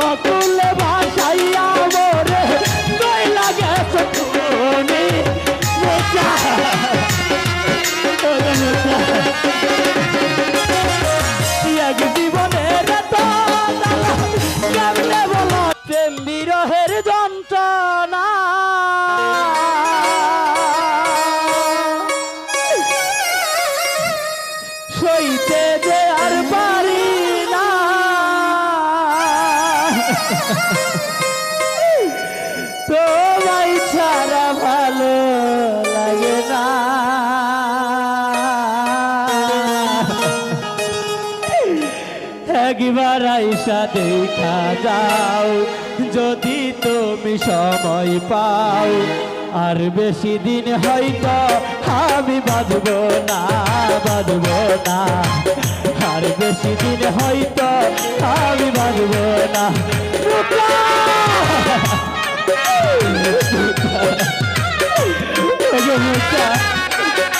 অকুলে ভাসাইয়া মোরে কইলা গেছো তুমি মুক্তা এক জীবনের তো কেমনে বলো প্রেম বিরহের যন্ত্রণা সইতে যে আর পারি না তোমায় ছাড়া ভালো লাগে না একবার আইসা দেখা যাও যদি তুমি সময় পাও আর বেশি দিন হয়তো আমি বাঁধব না আর বেশি দিন হয়তো আমি বাঁধব না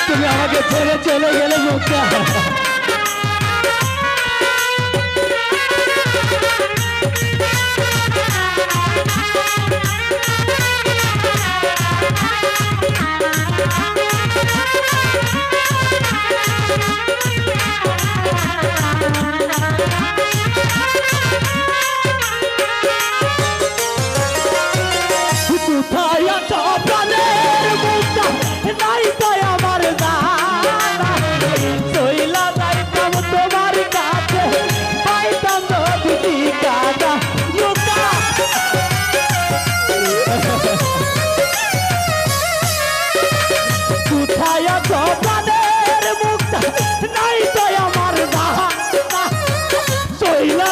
তুমি আমাকে ছেড়ে চলে গেলে মুক্তা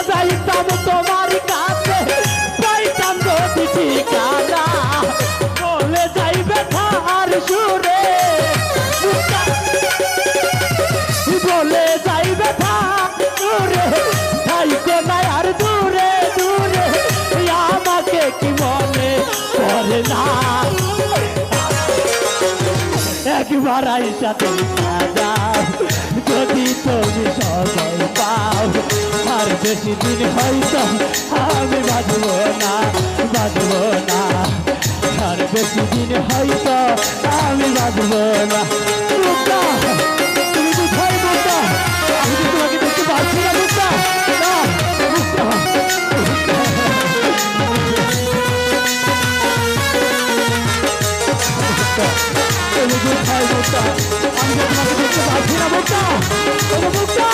যাইতাম তোমার কাছে পাইতাম যদি ঠিকানা বলে যাইবে তার সুরে বলে যাইবে তার সুরে থাইকো না আর দূরে দূরে আমাকে কি মনে করে না একবার আইসা দেখা যাও যদি তুমি সময় পাও আর বেশি দিন হয়তো আমি বাঁধব না আর বেশি দিন হয়তো আমি বাঁধব না তুমি কোথায় মুক্তা আমি তো তোমাকে দেখতে পাচ্ছি না মুক্তা তুমি কোথায় মুক্তা আমি তো তোমাকে দেখতে পাচ্ছি না মুক্তা মুক্তা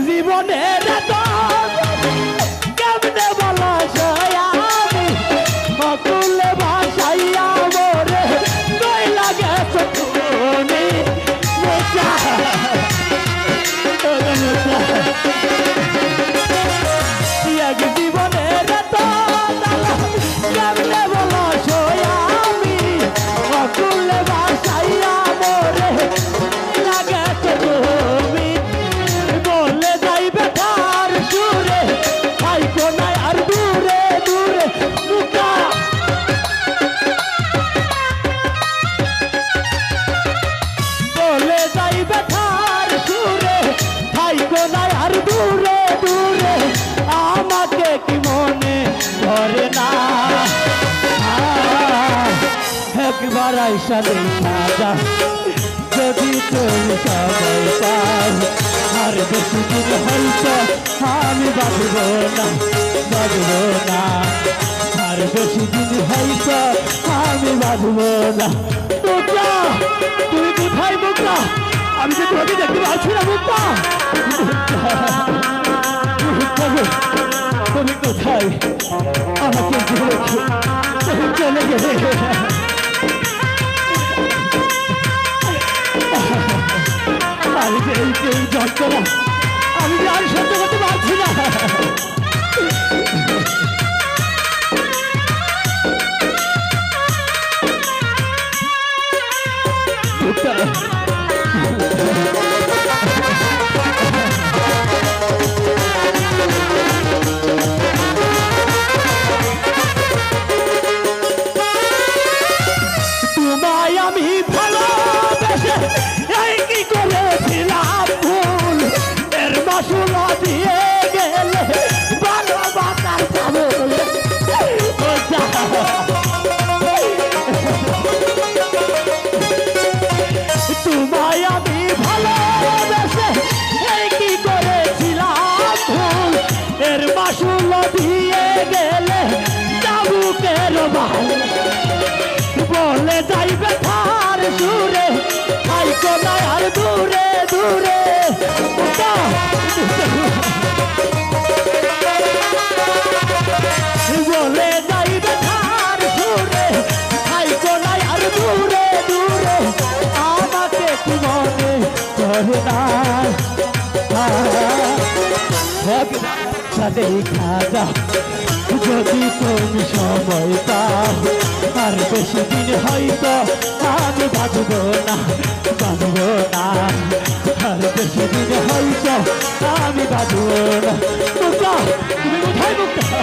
জীবনের কেমনে বলো আমি অকুলে ভাসাইয়া মোরে কইলা গেছো তুমি জীবনের কেমনে বলো আমি অকুলে ভাসাইয়া মোরে কইলা গেছো তুমি বলে যাইবে তার সুরে থাইকো না আর দূরে দূরে বলে যাইবে তার সুরে থাইকো না আর দূরে দূরে আমাকে কি মনে করে না একবার আইসা দেখা যা যদি তুমি সময় পাও আর বেশি দিন হয়তো আমি বাঁধব না আর বেশি দিন হয়তো আমি বাঁধব না মুক্তা তুমি কোথায় মুক্তা আমি তো তোমাকে দেখতে পাচ্ছি না মুক্তা তুমি কোথায় আমাকে তুমি চলে গেলে আমি যে এই যন্ত্রণা আমি যে আর সহ্য করতে পারছি না বলে যাইবে তার সুরে আইকো না আর দূরে দূরে বলে যাইবে তার সুরে আইকো না আর দূরে দূরে আমাকে কি মনে করে না দেখা যাও যদি তুমি সময় পাও আর বেশি দিন হয়তো আমি বাঁচব না আর বেশি দিন হয়তো আমি বাঁচব না মুক্তা তুমি কোথায় মুক্তা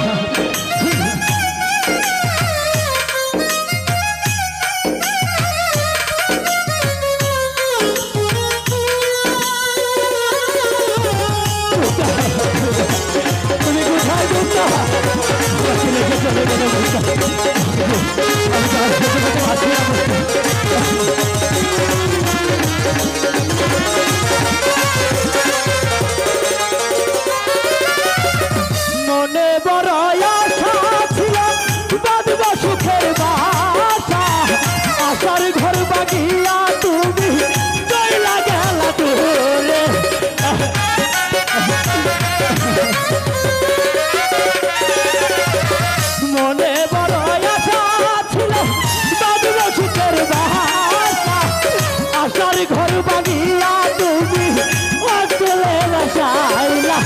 মনে বড় আশা ছিল বাঁধব সুখের বাসা আশার ঘর বাগিয়া তুমি চইলা গেলা দূরে মনে বড় আশা ছিল বাঁধব সুখের বাসা আশার ঘর বাগিয়া তুমি অচলে বসাইলা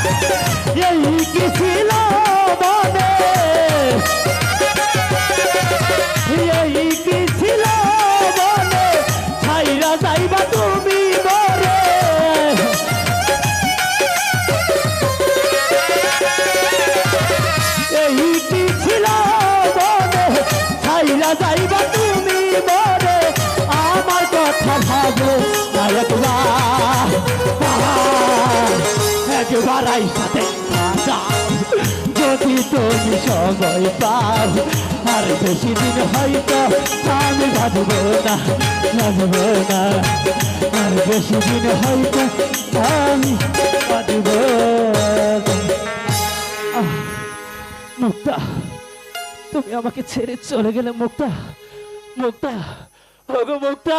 এই কি ছিল মনে এই কি ছিল মনে ছাইরা যাইবা তুমি মরে এই কি ছিল মনে ছাইরা যাইবা তুমি মরে আমার কথা ভাবো না একবার আইসাতে যদি তুমি সময় পাও আর বেশি দিন হয়তো আমি বাঁধব না আর বেশি দিন হয়তো আমি বাঁধব মুক্তা তুমি আমাকে ছেড়ে চলে গেলে মুক্তা মুক্তা ওগো মুক্তা